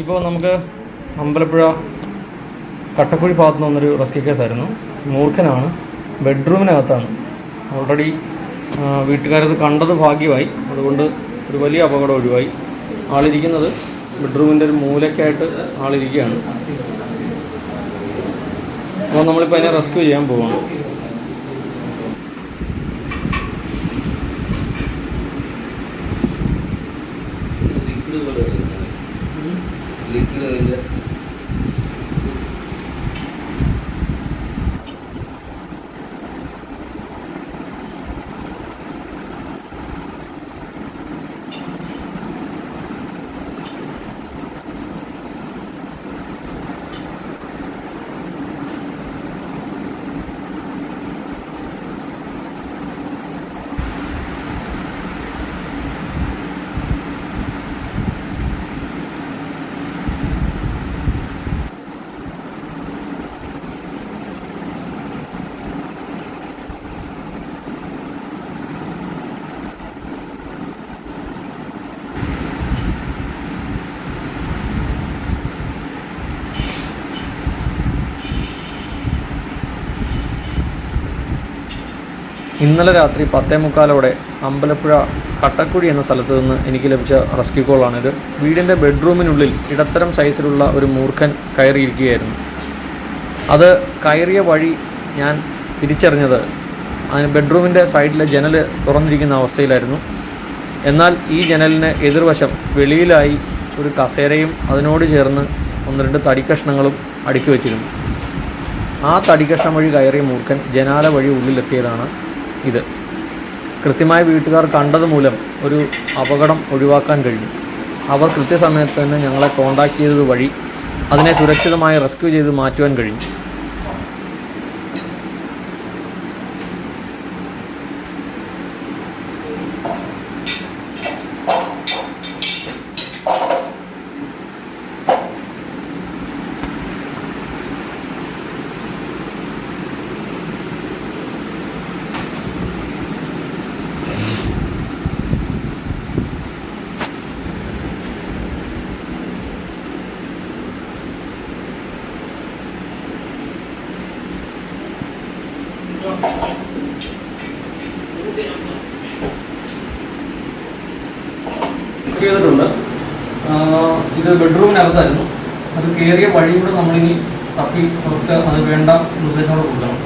ഇപ്പോൾ നമുക്ക് അമ്പലപ്പുഴ കട്ടക്കുഴി ഭാഗത്ത് നിന്ന് വന്നൊരു റെസ്ക്യൂ കേസായിരുന്നു. മൂർഖനാണ്, ബെഡ്റൂമിനകത്താണ്. ഓൾറെഡി വീട്ടുകാരത് കണ്ടത് ഭാഗ്യമായി, അതുകൊണ്ട് ഒരു വലിയ അപകടം ഒഴിവായി. ആളിരിക്കുന്നത് ബെഡ്റൂമിൻ്റെ ഒരു മൂലയ്ക്കായിട്ട് ആളിരിക്കുകയാണ്. അപ്പോൾ നമ്മളിപ്പോൾ അതിനെ റെസ്ക്യൂ ചെയ്യാൻ പോവുകയാണ്. ഇന്നലെ രാത്രി 10:45 അമ്പലപ്പുഴ കട്ടക്കുഴി എന്ന സ്ഥലത്ത് നിന്ന് എനിക്ക് ലഭിച്ച റെസ്ക്യൂ കോളാണിത്. വീടിൻ്റെ ബെഡ്റൂമിനുള്ളിൽ ഇടത്തരം സൈസിലുള്ള ഒരു മൂർഖൻ കയറിയിരിക്കുകയായിരുന്നു. അത് കയറിയ വഴി ഞാൻ തിരിച്ചറിഞ്ഞത് അതിന് ബെഡ്റൂമിൻ്റെ സൈഡിലെ ജനൽ തുറന്നിരിക്കുന്ന അവസ്ഥയിലായിരുന്നു. എന്നാൽ ഈ ജനലിന് എതിർവശം വെളിയിലായി ഒരു കസേരയും അതിനോട് ചേർന്ന് 1-2 തടിക്കഷ്ണങ്ങളും അടുക്കി വച്ചിരുന്നു. ആ തടിക്കഷ്ണം വഴി കയറിയ മൂർഖൻ ജനാല വഴി ഉള്ളിലെത്തിയതാണ് ഇത്. കൃത്യമായി വീട്ടുകാർ കണ്ടത് മൂലം ഒരു അപകടം ഒഴിവാക്കാൻ കഴിഞ്ഞു. അവർ കൃത്യസമയത്ത് തന്നെ ഞങ്ങളെ കോൺടാക്ട് ചെയ്തത് വഴി അതിനെ സുരക്ഷിതമായി റെസ്ക്യൂ ചെയ്ത് മാറ്റുവാൻ കഴിഞ്ഞു. ചെയ്തിട്ടുണ്ട്. ഇത് ബെഡ്റൂമിനകത്തായിരുന്നു. അത് കയറിയ വഴിയൂടെ നമ്മളിനി തപ്പി പുറത്ത് അത് വേണ്ട നിർദ്ദേശങ്ങൾ കൊടുക്കണം.